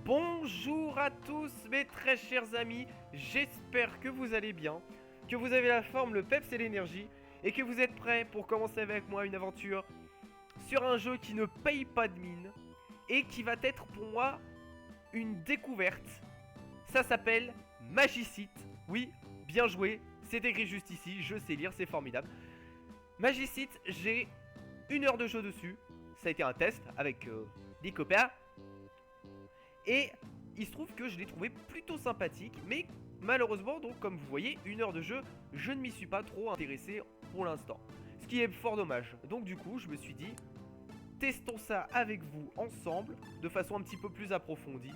Bonjour à tous mes très chers amis, j'espère que vous allez bien, que vous avez la forme, le peps et l'énergie, et que vous êtes prêts pour commencer avec moi une aventure sur un jeu qui ne paye pas de mine, et qui va être pour moi une découverte. Ça s'appelle Magicite, oui, bien joué, c'est écrit juste ici, je sais lire, c'est formidable. Magicite, j'ai 1 heure de jeu dessus, ça a été un test avec des copains. Et il se trouve que je l'ai trouvé plutôt sympathique, mais malheureusement, donc comme vous voyez, 1 heure de jeu, je ne m'y suis pas trop intéressé pour l'instant. Ce qui est fort dommage. Donc du coup, je me suis dit, testons ça avec vous ensemble, de façon un petit peu plus approfondie.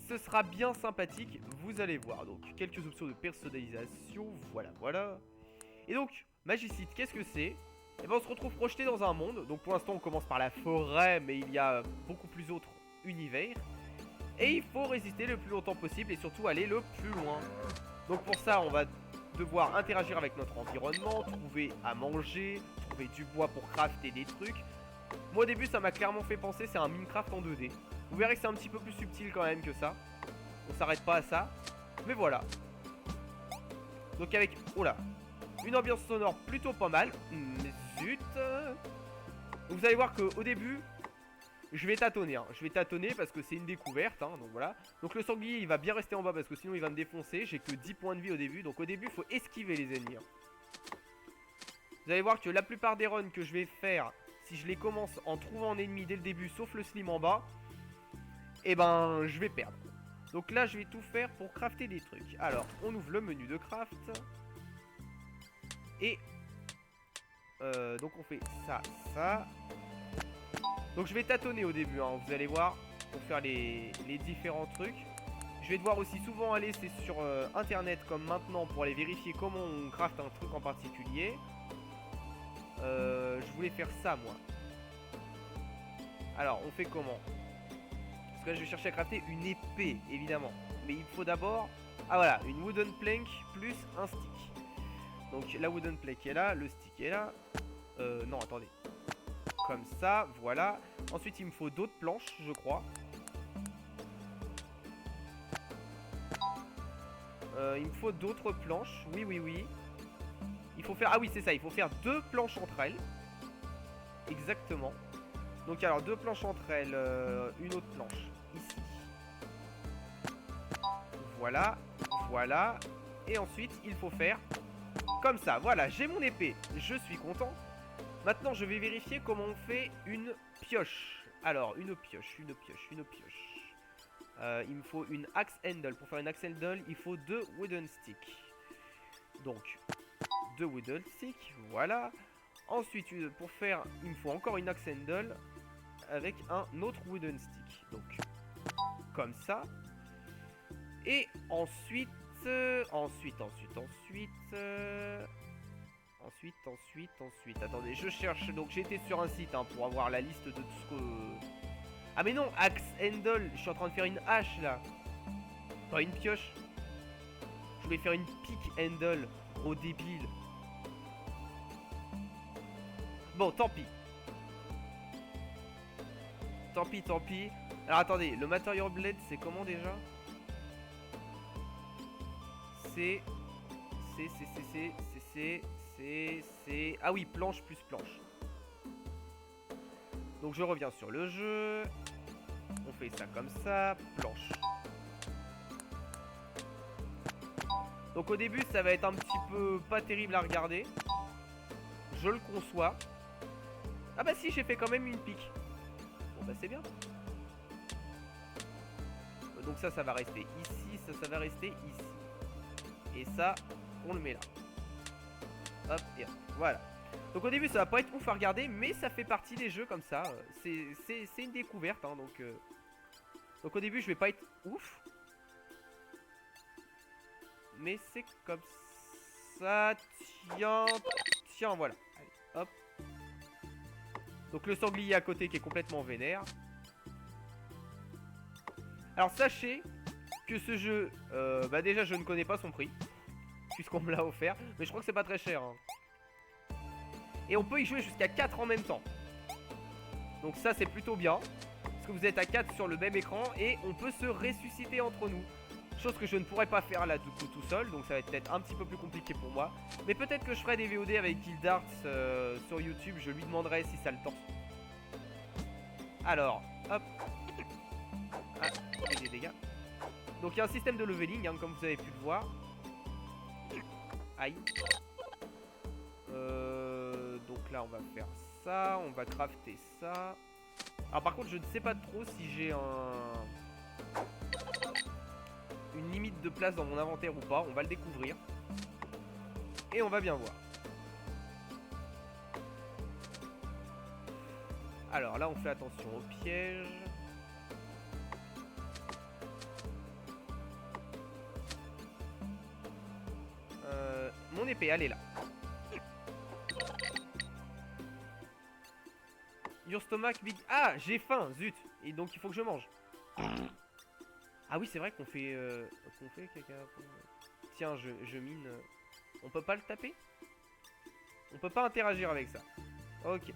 Ce sera bien sympathique, vous allez voir. Donc quelques options de personnalisation, voilà. Et donc, Magicite, qu'est-ce que c'est? Et ben on se retrouve projeté dans un monde. Donc pour l'instant on commence par la forêt, mais il y a beaucoup plus d'autres univers. Et il faut résister le plus longtemps possible et surtout aller le plus loin. Donc pour ça on va devoir interagir avec notre environnement, trouver à manger, trouver du bois pour crafter des trucs. Moi au début ça m'a clairement fait penser c'est un Minecraft en 2D. Vous verrez que c'est un petit peu plus subtil quand même que ça. On s'arrête pas à ça. Mais voilà. Donc avec... Oh là, une ambiance sonore plutôt pas mal. Mais zut. Vous allez voir qu'au début, je vais tâtonner. Je vais tâtonner parce que c'est une découverte. Donc voilà. Donc le sanglier, il va bien rester en bas parce que sinon il va me défoncer. J'ai que 10 points de vie au début. Donc au début, il faut esquiver les ennemis. Vous allez voir que la plupart des runs que je vais faire, si je les commence en trouvant un ennemi dès le début, sauf le slim en bas, et ben je vais perdre. Donc là, je vais tout faire pour crafter des trucs. Alors, on ouvre le menu de craft. Et donc on fait ça. Donc je vais tâtonner au début, vous allez voir, pour faire les différents trucs. Je vais devoir aussi souvent aller sur internet comme maintenant pour aller vérifier comment on craft un truc en particulier. Je voulais faire ça moi. Alors on fait comment? Parce que là je vais chercher à crafter une épée évidemment. Mais il faut d'abord... Ah voilà, une wooden plank plus un stick. Donc la wooden plank est là, le stick est là. Non attendez. Comme ça, voilà. Ensuite il me faut d'autres planches je crois. Il me faut d'autres planches. Oui. Il faut faire... Ah oui c'est ça, il faut faire 2 planches entre elles. Exactement. Donc alors 2 planches entre elles. Une autre planche ici. Voilà. Et ensuite il faut faire comme ça. Voilà, j'ai mon épée. Je suis content. Maintenant je vais vérifier comment on fait une pioche. Alors une pioche. Il me faut une axe handle. Pour faire une axe handle il faut 2 wooden sticks. Donc 2 wooden sticks, voilà. Ensuite pour faire, il me faut encore une axe handle avec un autre wooden stick. Donc comme ça. Et ensuite attendez, je cherche. Donc j'ai été sur un site pour avoir la liste de tout ce que... Ah mais non, axe handle, je suis en train de faire une hache là. Pas une pioche. Je voulais faire une pick handle. Gros débile. Bon, tant pis. Tant pis. Alors attendez, le material blade c'est comment déjà? C'est... Ah oui, planche plus planche. Donc je reviens sur le jeu. On fait ça comme ça. Planche. Donc au début ça va être un petit peu pas terrible à regarder. Je le conçois. Ah bah si, j'ai fait quand même une pique. Bon bah c'est bien. Donc ça va rester ici. Ça va rester ici. Et ça, on le met là. Hop, et hop, voilà. Donc au début ça va pas être ouf à regarder, mais ça fait partie des jeux comme ça. C'est une découverte donc au début je vais pas être ouf. Mais c'est comme ça. Tiens, voilà. Allez, hop. Donc le sanglier à côté qui est complètement vénère. Alors sachez que ce jeu, déjà je ne connais pas son prix, puisqu'on me l'a offert, mais je crois que c'est pas très cher. Et on peut y jouer jusqu'à 4 en même temps. Donc ça c'est plutôt bien. Parce que vous êtes à 4 sur le même écran et on peut se ressusciter entre nous. Chose que je ne pourrais pas faire là du coup tout seul, donc ça va être peut-être un petit peu plus compliqué pour moi. Mais peut-être que je ferai des VOD avec Gildarts sur YouTube, je lui demanderai si ça le tente. Alors, hop. Ah, et des dégâts. Donc il y a un système de leveling, hein, comme vous avez pu le voir. Aïe. Donc là on va faire ça, on va crafter ça. Alors par contre je ne sais pas trop si j'ai une limite de place dans mon inventaire ou pas, on va le découvrir. Et on va bien voir. Alors là on fait attention aux pièges. Mon épée, elle est là. Your stomach big... Ah, j'ai faim, zut. Et donc il faut que je mange. Ah oui, c'est vrai qu'on fait... caca. Tiens, je mine... On peut pas le taper? On peut pas interagir avec ça. Ok.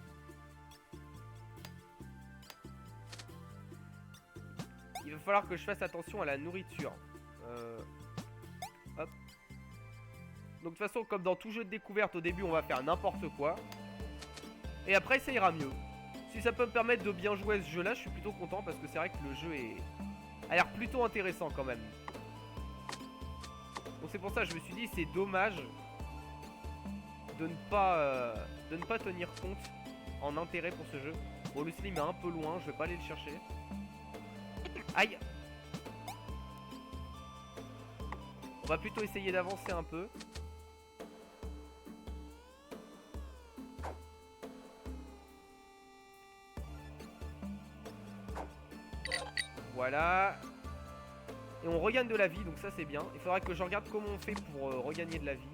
Il va falloir que je fasse attention à la nourriture. Hop. Donc de toute façon, comme dans tout jeu de découverte, au début on va faire n'importe quoi. Et après ça ira mieux. Si ça peut me permettre de bien jouer à ce jeu là, je suis plutôt content parce que c'est vrai que le jeu a l'air plutôt intéressant quand même. Donc c'est pour ça que je me suis dit c'est dommage de ne pas tenir compte en intérêt pour ce jeu. Bon, le slim est un peu loin, je vais pas aller le chercher. Aïe. On va plutôt essayer d'avancer un peu. Voilà. Et on regagne de la vie, donc ça c'est bien. Il faudra que je regarde comment on fait pour regagner de la vie.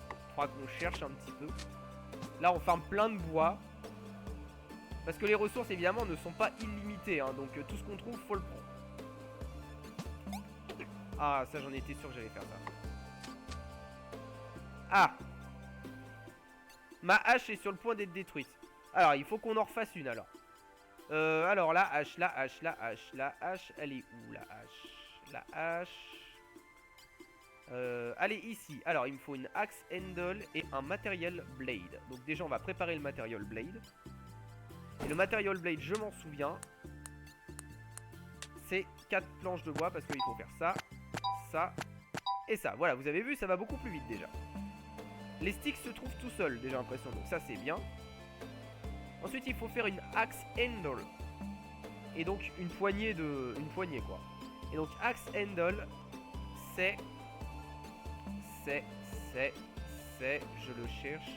Il faudra qu'on cherche un petit peu. Là on farme plein de bois. Parce que les ressources évidemment ne sont pas illimitées, hein, donc tout ce qu'on trouve faut le prendre. Ah ça j'en étais sûr que j'allais faire ça. Ah. Ma hache est sur le point d'être détruite. Alors il faut qu'on en refasse une alors. Alors la hache, elle est où la hache? La hache... elle est ici. Alors il me faut une axe handle et un material blade. Donc déjà on va préparer le material blade. Et le material blade, je m'en souviens, c'est 4 planches de bois parce qu'il faut faire ça, ça et ça. Voilà, vous avez vu, ça va beaucoup plus vite déjà. Les sticks se trouvent tout seuls, déjà l'impression, donc ça c'est bien. Ensuite il faut faire une axe handle. Et donc une poignée quoi. Et donc axe handle, c'est... Je le cherche.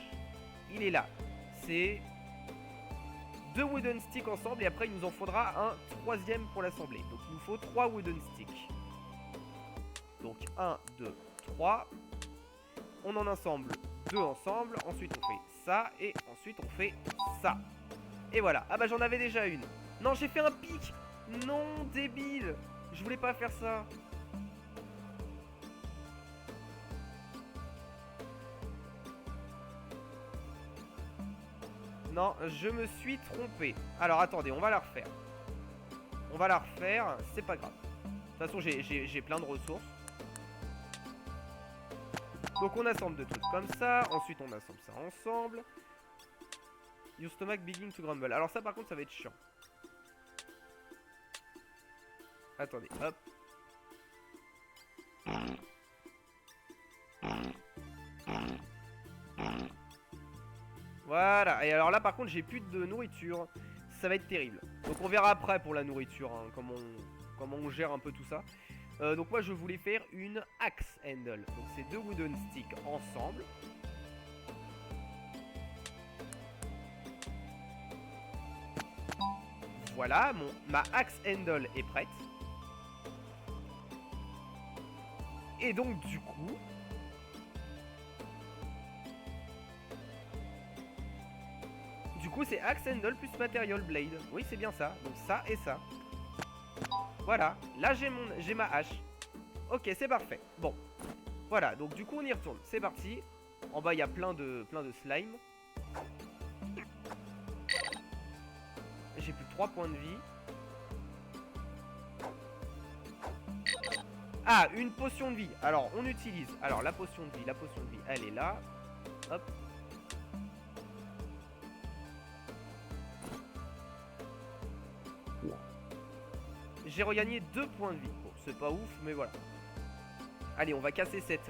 Il est là. C'est 2 wooden sticks ensemble et après il nous en faudra un troisième pour l'assembler. Donc il nous faut 3 wooden sticks. Donc 1, 2, 3. On en assemble 2 ensemble. Ensuite on fait ça et ensuite on fait ça. Et voilà. Ah bah j'en avais déjà une. Non, j'ai fait un pic. Non, débile. Je voulais pas faire ça. Non, je me suis trompé. Alors attendez, on va la refaire. On va la refaire, c'est pas grave. De toute façon, j'ai plein de ressources. Donc on assemble deux trucs comme ça. Ensuite, on assemble ça ensemble. Your stomach begin to grumble. Alors ça, par contre, ça va être chiant. Attendez, hop. Voilà, et alors là par contre j'ai plus de nourriture. Ça va être terrible. Donc on verra après pour la nourriture, hein, comment on gère un peu tout ça. Donc moi je voulais faire une axe handle. Donc c'est 2 wooden sticks ensemble. Voilà, ma axe handle est prête. Et donc du coup... Du coup c'est axe handle plus material blade. Oui c'est bien ça. Donc ça et ça. Voilà. Là j'ai ma hache. Ok c'est parfait. Bon. Voilà. Donc du coup on y retourne. C'est parti. En bas il y a plein de slime. J'ai 3 points de vie. Ah, une potion de vie. Alors, on utilise. Alors, la potion de vie, elle est là. Hop. J'ai regagné 2 points de vie. Bon, c'est pas ouf, mais voilà. Allez, on va casser cette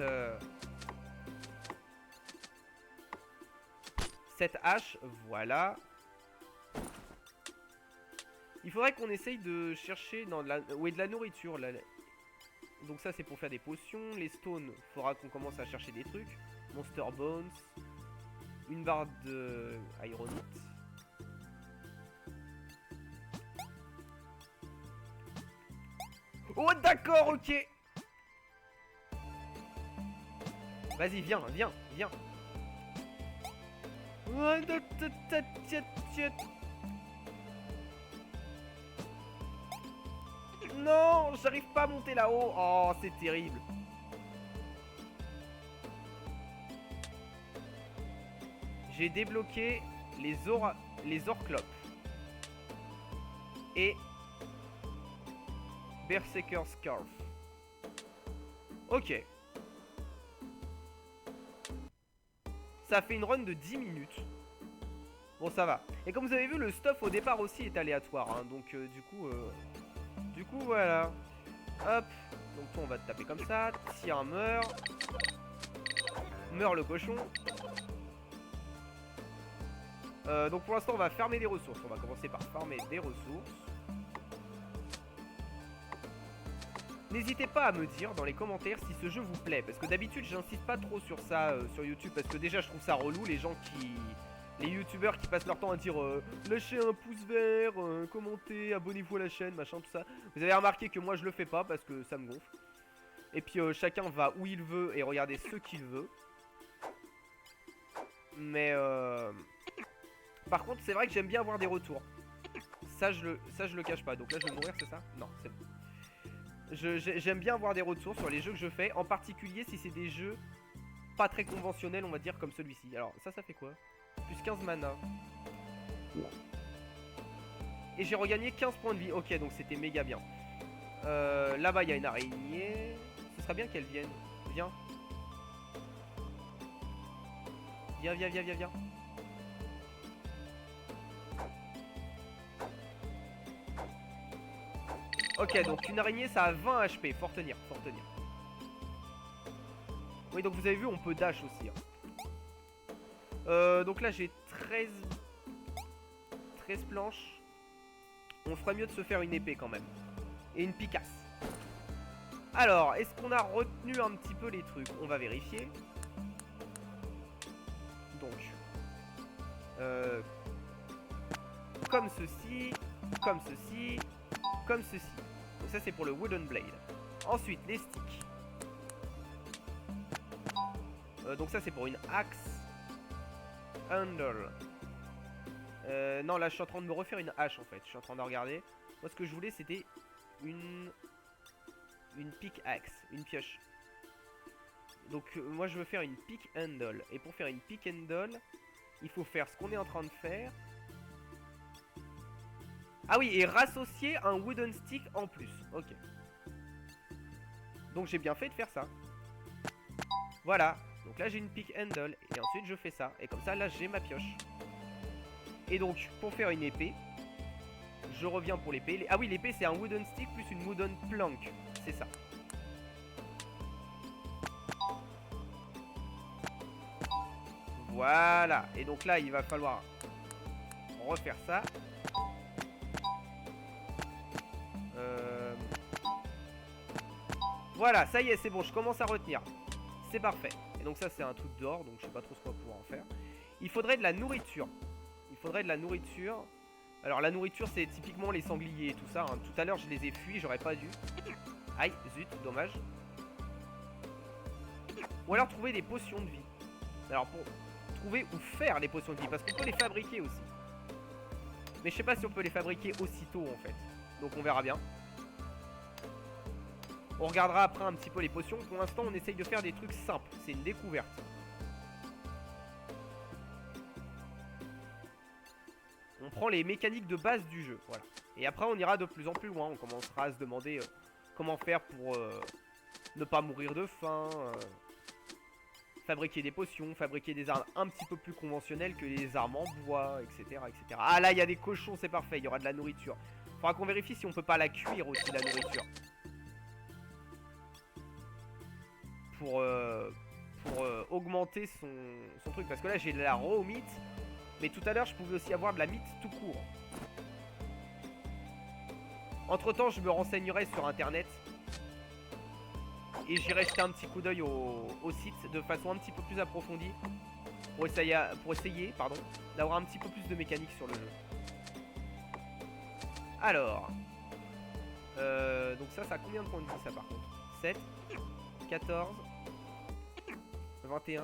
hache. Voilà. Il faudrait qu'on essaye de chercher dans de la nourriture. Là. Donc ça, c'est pour faire des potions. Les stones, il faudra qu'on commence à chercher des trucs. Monster Bones. Une barre de Ironite. Oh, d'accord, ok. Vas-y, viens. Non, j'arrive pas à monter là-haut. Oh, c'est terrible. J'ai débloqué les Orclopes. Et Berserker Scarf. Ok. Ça fait une run de 10 minutes. Bon, ça va. Et comme vous avez vu, le stuff au départ aussi est aléatoire. Hein, donc, du coup, voilà. Hop. Donc, toi, on va te taper comme ça. Tiens, meurt. Meurt le cochon. Donc, pour l'instant, on va farmer des ressources. On va commencer par farmer des ressources. N'hésitez pas à me dire dans les commentaires si ce jeu vous plaît. Parce que d'habitude, j'insiste pas trop sur ça sur YouTube. Parce que déjà, je trouve ça relou. Les youtubeurs qui passent leur temps à dire lâchez un pouce vert, commentez, abonnez-vous à la chaîne, machin, tout ça. Vous avez remarqué que moi, je le fais pas parce que ça me gonfle. Et puis, chacun va où il veut et regardez ce qu'il veut. Mais, par contre, c'est vrai que j'aime bien avoir des retours. Ça, je le cache pas. Donc là, je vais mourir, c'est ça? Non, c'est bon. J'aime bien avoir des retours sur les jeux que je fais, en particulier si c'est des jeux pas très conventionnels, on va dire, comme celui-ci. Alors, ça fait quoi? Plus 15 mana. Et j'ai regagné 15 points de vie. Ok, donc c'était méga bien. Là-bas, il y a une araignée. Ce serait bien qu'elle vienne. Viens. Viens. Ok, donc une araignée, ça a 20 HP. Faut retenir. Oui, donc vous avez vu, on peut dash aussi. Hein. Donc là, j'ai 13 planches. On ferait mieux de se faire une épée quand même. Et une picasse. Alors, est-ce qu'on a retenu un petit peu les trucs? On va vérifier. Donc. Comme ceci. Comme ceci. Comme ceci. Donc ça, c'est pour le Wooden Blade. Ensuite, les sticks. Donc ça, c'est pour une axe. Handle. Non, là, je suis en train de me refaire une hache, en fait. Je suis en train de regarder. Moi, ce que je voulais, c'était une pickaxe, une pioche. Donc, moi, je veux faire une pick handle. Et pour faire une pick handle, il faut faire ce qu'on est en train de faire. Ah oui, et rassocier un wooden stick en plus. Ok. Donc, j'ai bien fait de faire ça. Voilà. Donc là, j'ai une pick handle. Et ensuite, je fais ça. Et comme ça, là, j'ai ma pioche. Et donc, pour faire une épée, je reviens pour l'épée. Ah oui, l'épée, c'est un wooden stick plus une wooden plank. C'est ça. Voilà. Et donc là, il va falloir refaire ça. Voilà, ça y est, c'est bon. Je commence à retenir. C'est parfait. Et donc ça, c'est un truc d'or. Donc je sais pas trop ce qu'on va pouvoir en faire. Il faudrait de la nourriture. Alors la nourriture, c'est typiquement les sangliers et tout ça. Hein. Tout à l'heure, je les ai fuis. J'aurais pas dû. Aïe, zut, dommage. Ou alors trouver des potions de vie. Alors pour trouver ou faire les potions de vie. Parce qu'on peut les fabriquer aussi. Mais je sais pas si on peut les fabriquer aussitôt en fait. Donc on verra bien. On regardera après un petit peu les potions. Pour l'instant, on essaye de faire des trucs simples. C'est une découverte. On prend les mécaniques de base du jeu, voilà. Et après on ira de plus en plus loin, on commencera à se demander comment faire pour ne pas mourir de faim, fabriquer des potions, fabriquer des armes un petit peu plus conventionnelles que les armes en bois, etc. etc. Ah là il y a des cochons, c'est parfait, il y aura de la nourriture. Faudra qu'on vérifie si on peut pas la cuire aussi la nourriture. Pour augmenter son truc. Parce que là j'ai de la raw meat. Mais tout à l'heure je pouvais aussi avoir de la meat tout court. Entre temps je me renseignerai sur internet. Et j'irai jeter un petit coup d'œil au site de façon un petit peu plus approfondie. Pour essayer d'avoir un petit peu plus de mécanique sur le jeu. Alors. Donc ça a combien de points de vie ça par contre? 7, 14, 21.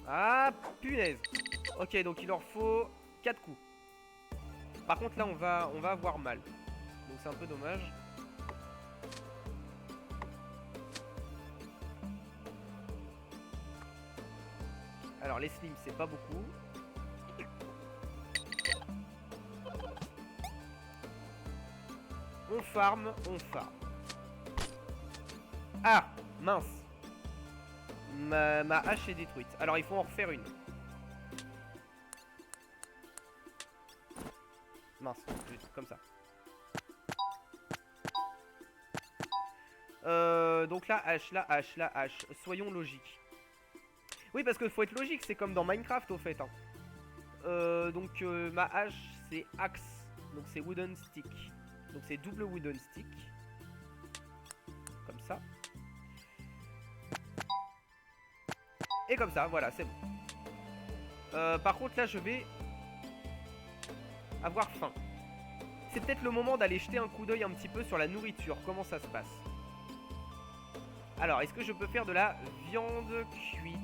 Ah punaise. Ok donc il leur faut 4 coups. Par contre là on va avoir mal. Donc c'est un peu dommage. Alors les slims c'est pas beaucoup. On farm, Ah mince. Ma hache est détruite. Alors il faut en refaire une. Mince, comme ça. Donc la hache. Soyons logiques. Oui, parce qu'il faut être logique, c'est comme dans Minecraft au fait. Hein. Donc ma hache c'est axe. Donc c'est wooden stick. Donc c'est double wooden stick. Comme ça. Et comme ça, voilà, c'est bon. Par contre là je vais avoir faim. C'est peut-être le moment d'aller jeter un coup d'œil un petit peu sur la nourriture. Comment ça se passe? Alors, est-ce que je peux faire de la viande cuite?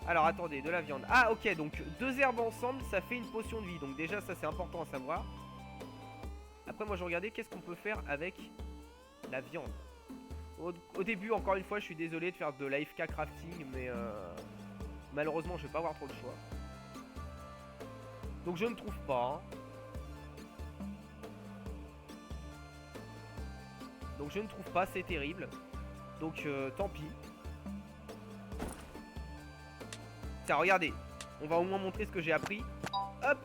Alors, attendez, de la viande. Ah, ok, donc 2 herbes ensemble, ça fait une potion de vie. Donc déjà, ça c'est important à savoir. Après, moi je regardais qu'est-ce qu'on peut faire avec la viande. Au début, encore une fois, je suis désolé de faire de l'AFK crafting, mais malheureusement, je vais pas avoir trop de choix. Donc je ne trouve pas. Hein. Donc je ne trouve pas, c'est terrible. Donc tant pis. Tiens, regardez. On va au moins montrer ce que j'ai appris. Hop.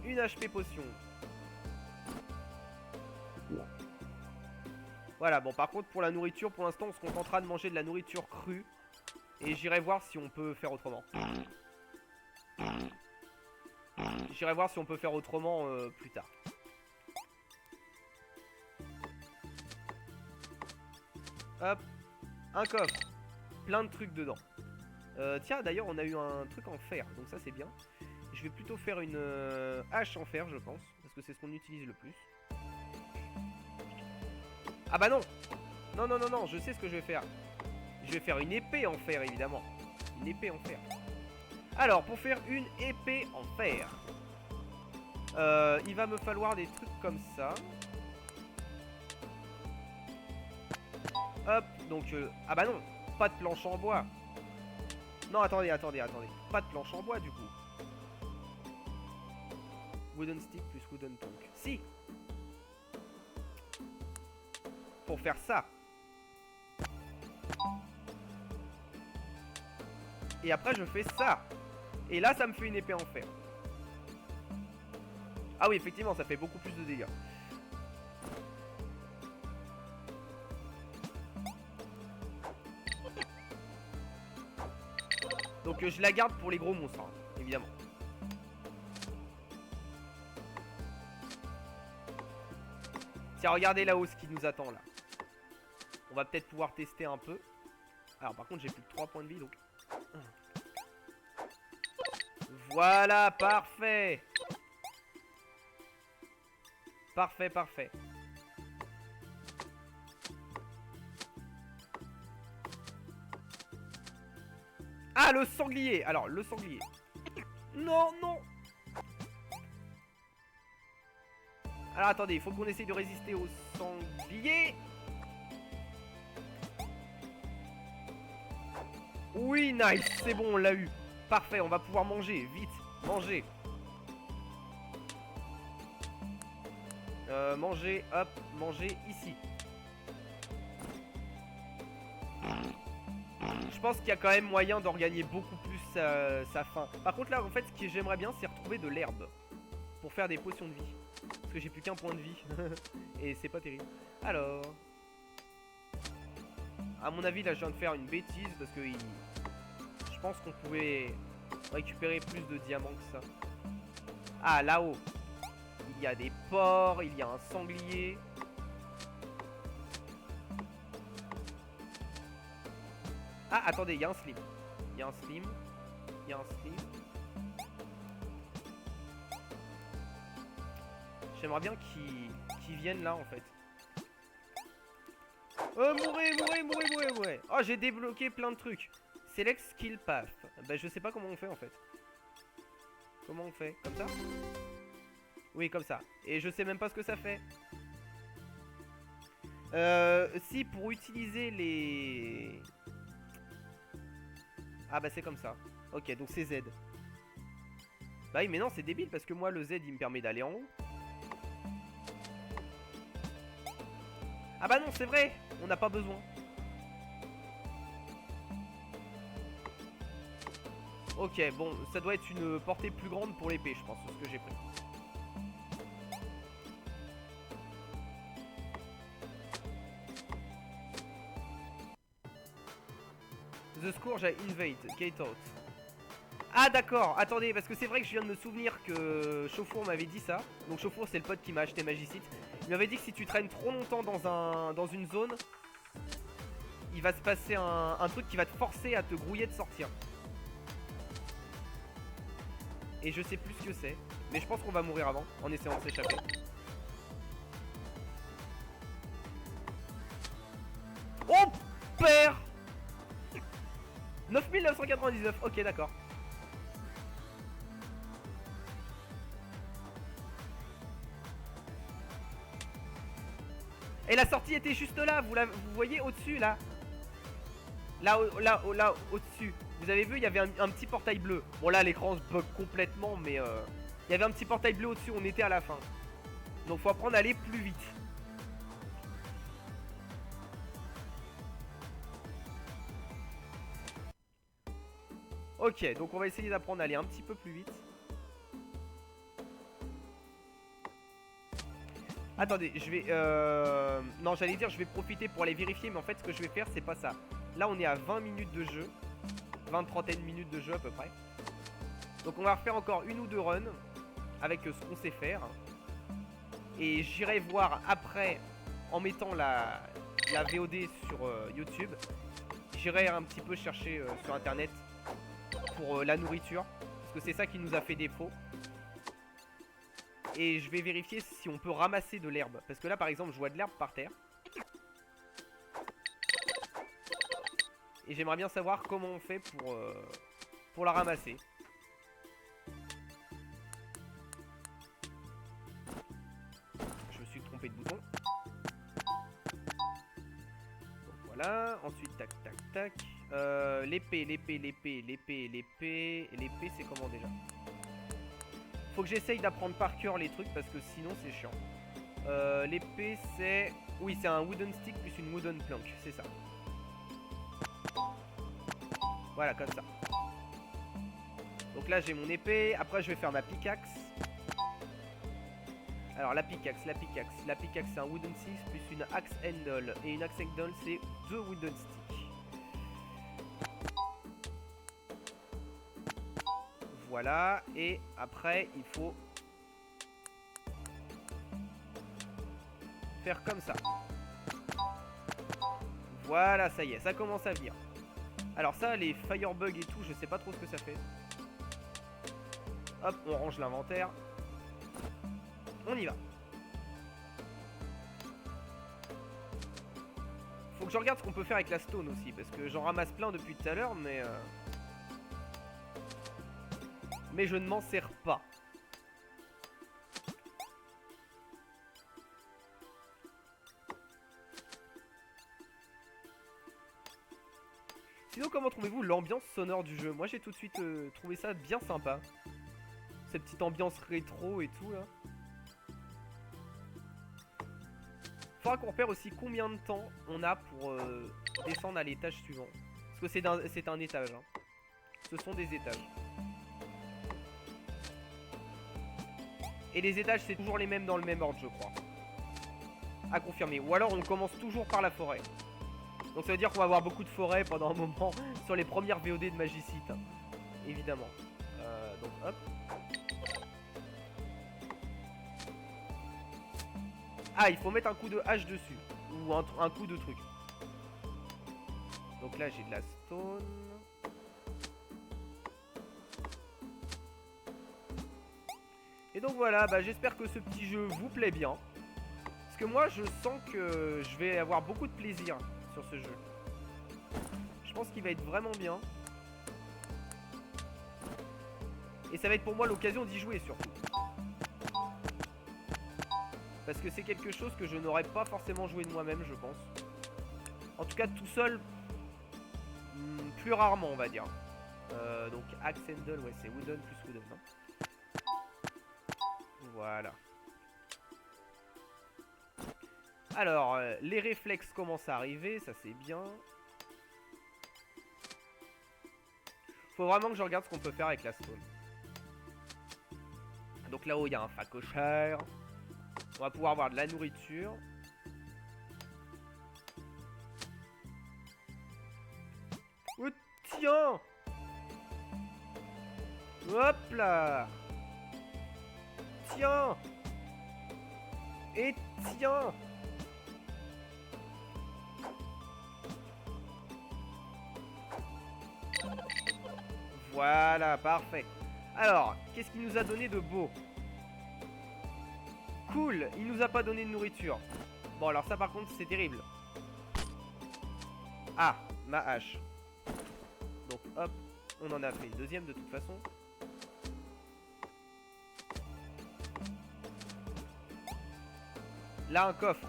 Une HP potion. Voilà, bon par contre pour la nourriture, pour l'instant on se contentera de manger de la nourriture crue. Et j'irai voir si on peut faire autrement. J'irai voir si on peut faire autrement plus tard. Hop. Un coffre. Plein de trucs dedans. Tiens, d'ailleurs, on a eu un truc en fer. Donc ça, c'est bien. Je vais plutôt faire une hache en fer, je pense. Parce que c'est ce qu'on utilise le plus. Ah bah non. Non, je sais ce que je vais faire. Je vais faire une épée en fer, évidemment. Une épée en fer. Alors, pour faire une épée en fer, il va me falloir des trucs comme ça. Hop, donc... ah bah non, pas de planche en bois. Non, attendez. Pas de planche en bois, du coup. Wooden stick plus wooden tonk. Si. Pour faire ça. Et après, je fais ça. Et là, ça me fait une épée en fer. Ah oui, effectivement, ça fait beaucoup plus de dégâts. Donc je la garde pour les gros monstres, hein, évidemment. Tiens, regardez là-haut ce qui nous attend là. On va peut-être pouvoir tester un peu. Alors par contre j'ai plus que 3 points de vie donc. Voilà, parfait. Parfait. Ah, le sanglier. Alors, le sanglier. Non. Alors, attendez, il faut qu'on essaye de résister au sanglier. Oui, nice, c'est bon, on l'a eu. Parfait, on va pouvoir manger, vite, manger. Manger, hop, manger ici. Je pense qu'il y a quand même moyen d'en gagner beaucoup plus sa faim. Par contre là, en fait, ce que j'aimerais bien, c'est retrouver de l'herbe. Pour faire des potions de vie. Parce que j'ai plus qu'un point de vie. Et c'est pas terrible. Alors... À mon avis, là, je viens de faire une bêtise. Parce que je pense qu'on pouvait récupérer plus de diamants que ça. Ah, là-haut. Il y a des porcs, il y a un sanglier. Ah, attendez, il y a un slim. Il y a un slim. Il y a un slim. J'aimerais bien qu'ils viennent là en fait. Mourez. Oh, j'ai débloqué plein de trucs. Select skill path. Bah, je sais pas comment on fait en fait. Comment on fait? Comme ça? Oui, comme ça. Et je sais même pas ce que ça fait. Si, pour utiliser les... Ah bah c'est comme ça. Ok, donc c'est Z. Bah oui, mais non, c'est débile parce que moi, le Z, il me permet d'aller en haut. Ah bah non, c'est vrai. On n'a pas besoin. Ok, bon, ça doit être une portée plus grande pour l'épée, je pense, ce que j'ai pris. The Scourge a invade, gate out. Ah d'accord, attendez, parce que c'est vrai que je viens de me souvenir que Chauffour m'avait dit ça. Donc Chauffour, c'est le pote qui m'a acheté Magicite. Il m'avait dit que si tu traînes trop longtemps dans une zone, il va se passer un truc qui va te forcer à te grouiller de sortir. Et je sais plus ce que c'est. Mais je pense qu'on va mourir avant, en essayant de s'échapper. Oh père 9999, ok d'accord. Et la sortie était juste là, vous voyez au-dessus là. Là, au-dessus. Vous avez vu, il y avait un petit portail bleu. Bon là, l'écran se bug complètement, mais il y avait un petit portail bleu au-dessus, on était à la fin. Donc faut apprendre à aller plus vite. Ok, donc on va essayer d'apprendre à aller un petit peu plus vite. Attendez, je vais... Non, j'allais dire, je vais profiter pour aller vérifier, mais en fait, ce que je vais faire, c'est pas ça. Là, on est à 20 minutes de jeu. 20-30 minutes de jeu à peu près. Donc on va refaire encore une ou deux runs avec ce qu'on sait faire. Et j'irai voir après, en mettant la VOD sur YouTube, j'irai un petit peu chercher sur internet pour la nourriture. Parce que c'est ça qui nous a fait défaut. Et je vais vérifier si on peut ramasser de l'herbe. Parce que là par exemple je vois de l'herbe par terre. Et j'aimerais bien savoir comment on fait pour la ramasser. Je me suis trompé de bouton. Donc voilà, ensuite tac tac tac. L'épée c'est comment déjà? Faut que j'essaye d'apprendre par cœur les trucs parce que sinon c'est chiant. L'épée c'est... Oui, c'est un wooden stick plus une wooden plank, c'est ça. Voilà, comme ça. Donc là j'ai mon épée, après je vais faire ma pickaxe. Alors la pickaxe c'est un wooden stick plus une axe handle. Et une axe handle c'est 2 wooden sticks. Voilà, et après il faut faire comme ça. Voilà, ça y est, ça commence à venir. Alors ça, les firebugs et tout, je sais pas trop ce que ça fait. Hop, on range l'inventaire. On y va. Faut que je regarde ce qu'on peut faire avec la stone aussi, parce que j'en ramasse plein depuis tout à l'heure, mais je ne m'en sers pas. Sinon, comment trouvez-vous l'ambiance sonore du jeu? Moi, j'ai tout de suite trouvé ça bien sympa. Cette petite ambiance rétro et tout, là. Faudra qu'on repère aussi combien de temps on a pour descendre à l'étage suivant. Parce que c'est un étage, hein. Ce sont des étages. Et les étages, c'est toujours les mêmes dans le même ordre, je crois. À confirmer. Ou alors, on commence toujours par la forêt. Donc ça veut dire qu'on va avoir beaucoup de forêt pendant un moment sur les premières VOD de Magicite. Hein. Évidemment. Donc hop. Ah, il faut mettre un coup de hache dessus. Ou un coup de truc. Donc là, j'ai de la stone. Et donc voilà, bah, j'espère que ce petit jeu vous plaît bien. Parce que moi, je sens que je vais avoir beaucoup de plaisir sur ce jeu. Je pense qu'il va être vraiment bien. Et ça va être pour moi l'occasion d'y jouer surtout. Parce que c'est quelque chose que je n'aurais pas forcément joué de moi-même, je pense. En tout cas, tout seul, plus rarement, on va dire. Donc, Axe Handle, ouais, c'est Wooden plus Wooden. Hein. Voilà. Alors, les réflexes commencent à arriver, ça c'est bien. Faut vraiment que je regarde ce qu'on peut faire avec la stone. Donc là-haut, il y a un facochère. On va pouvoir avoir de la nourriture. Oh, tiens! Hop là! Tiens! Et tiens! Voilà, parfait. Alors, qu'est-ce qu'il nous a donné de beau? Cool, il nous a pas donné de nourriture. Bon, alors ça par contre, c'est terrible. Ah, ma hache. Donc hop, on en a fait une deuxième de toute façon. Là, un coffre.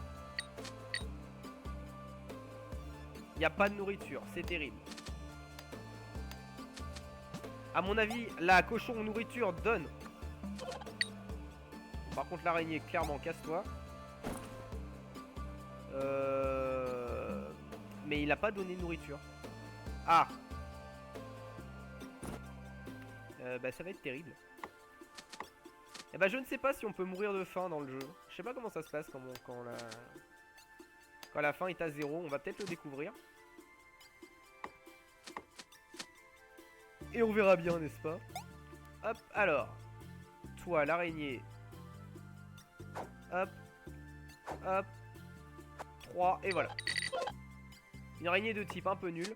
Il n'y a pas de nourriture, c'est terrible. À mon avis, la cochon nourriture donne. Par contre, l'araignée, clairement, casse-toi. Mais il a pas donné de nourriture. Ah. Bah ça va être terrible. Et bah je ne sais pas si on peut mourir de faim dans le jeu. Je sais pas comment ça se passe quand la faim est à 0. On va peut-être le découvrir. Et on verra bien, n'est-ce pas? Hop, alors. Toi, l'araignée. Hop. Hop. 3, et voilà. Une araignée de type un peu nul.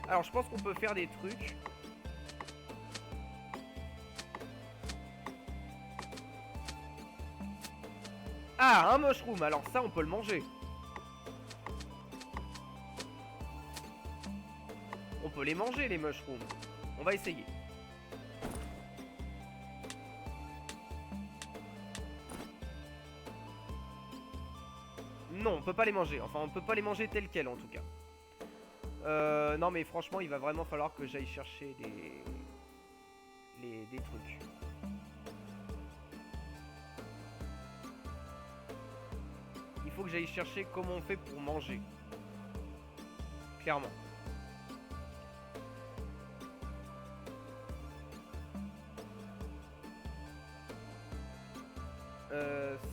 Alors, je pense qu'on peut faire des trucs. Ah, un mushroom. Alors ça, on peut le manger. On peut les manger, les mushrooms. On va essayer. Non, on peut pas les manger. Enfin, on peut pas les manger tels quels, en tout cas. Non, mais franchement, il va vraiment falloir que j'aille chercher des trucs. Il faut que j'aille chercher comment on fait pour manger. Clairement.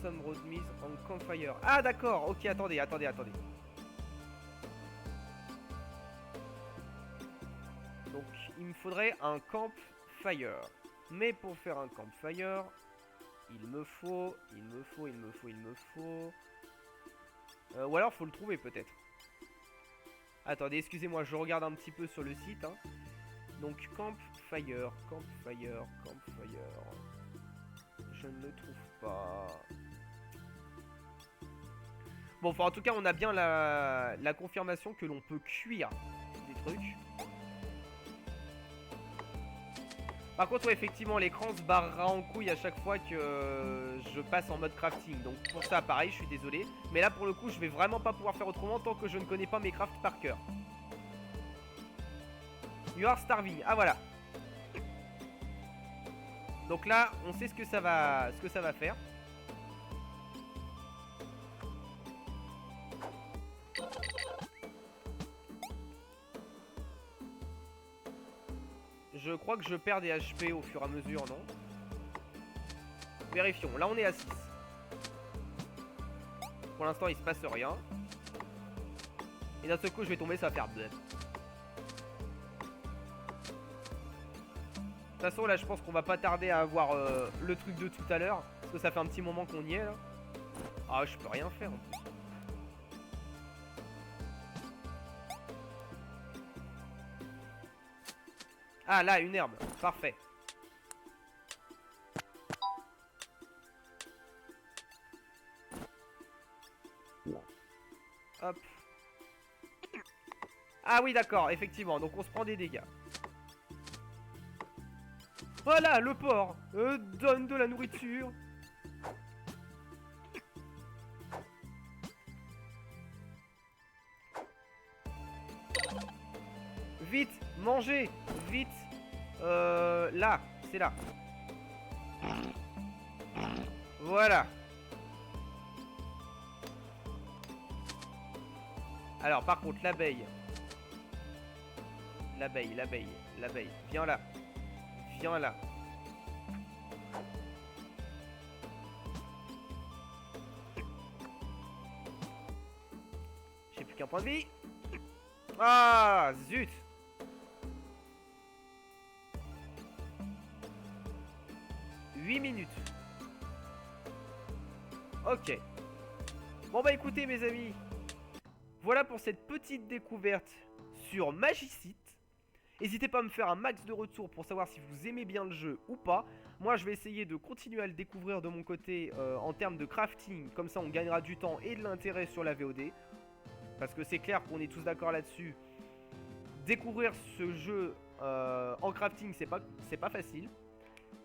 Some road mise on campfire. Ah d'accord, ok, attendez. Donc il me faudrait un campfire. Mais pour faire un campfire, il me faut. Ou alors faut le trouver peut-être. Attendez, excusez-moi, je regarde un petit peu sur le site. Hein. Donc campfire. Je ne le trouve pas. Bon, enfin en tout cas on a bien la confirmation que l'on peut cuire des trucs. Par contre, ouais, effectivement, l'écran se barrera en couille à chaque fois que je passe en mode crafting. Donc pour ça, pareil, je suis désolé. Mais là, pour le coup, je vais vraiment pas pouvoir faire autrement tant que je ne connais pas mes crafts par cœur. You are starving. Ah voilà. Donc là, on sait ce que ça va faire. Je crois que je perds des HP au fur et à mesure, non? Vérifions. Là, on est à 6. Pour l'instant, il se passe rien. Et d'un seul coup, je vais tomber, ça va faire bleu. De toute façon, là, je pense qu'on va pas tarder à avoir le truc de tout à l'heure. Parce que ça fait un petit moment qu'on y est, là. Ah, je peux rien faire, en plus. Ah, là, une herbe. Parfait. Hop. Ah oui, d'accord, effectivement. Donc, on se prend des dégâts. Voilà, le porc donne de la nourriture. Vite, mangez. Vite. Là, c'est là. Voilà. Alors, par contre, l'abeille. L'abeille. Viens là. Viens là. J'ai plus qu'un point de vie. Ah, zut. Minutes. Ok. Bon bah écoutez mes amis, voilà pour cette petite découverte sur Magicite. N'hésitez pas à me faire un max de retour pour savoir si vous aimez bien le jeu ou pas. Moi je vais essayer de continuer à le découvrir de mon côté en termes de crafting. Comme ça on gagnera du temps et de l'intérêt sur la VOD. Parce que c'est clair qu'on est tous d'accord là-dessus. Découvrir ce jeu en crafting c'est pas facile.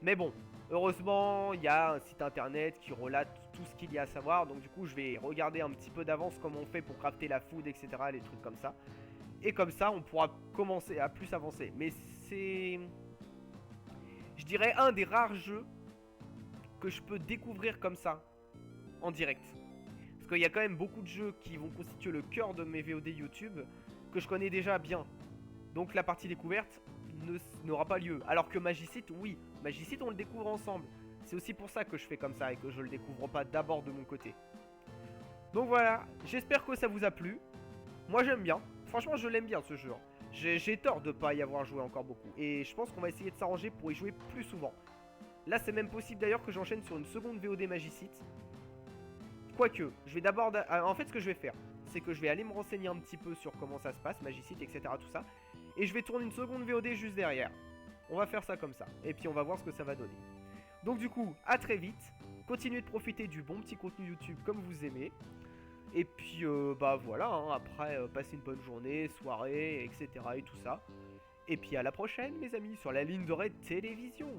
Mais bon, heureusement, il y a un site internet qui relate tout ce qu'il y a à savoir. Donc du coup, je vais regarder un petit peu d'avance comment on fait pour crafter la food, etc. Les trucs comme ça. Et comme ça, on pourra commencer à plus avancer. Mais c'est, je dirais, un des rares jeux que je peux découvrir comme ça, en direct. Parce qu'il y a quand même beaucoup de jeux qui vont constituer le cœur de mes VOD YouTube, que je connais déjà bien. Donc la partie découverte n'aura pas lieu. Alors que Magicite, oui, Magicite on le découvre ensemble. C'est aussi pour ça que je fais comme ça et que je le découvre pas d'abord de mon côté. Donc voilà, j'espère que ça vous a plu. Moi j'aime bien, franchement je l'aime bien ce jeu. J'ai tort de pas y avoir joué encore beaucoup. Et je pense qu'on va essayer de s'arranger pour y jouer plus souvent. Là c'est même possible d'ailleurs que j'enchaîne sur une seconde VOD Magicite. Quoique, je vais d'abord... En fait ce que je vais faire, c'est que je vais aller me renseigner un petit peu sur comment ça se passe, Magicite, etc. tout ça. Et je vais tourner une seconde VOD juste derrière. On va faire ça comme ça. Et puis on va voir ce que ça va donner. Donc du coup, à très vite. Continuez de profiter du bon petit contenu YouTube comme vous aimez. Et puis bah voilà, hein, après passez une bonne journée, soirée, etc. et tout ça. Et puis à la prochaine mes amis sur la ligne de Red Télévision.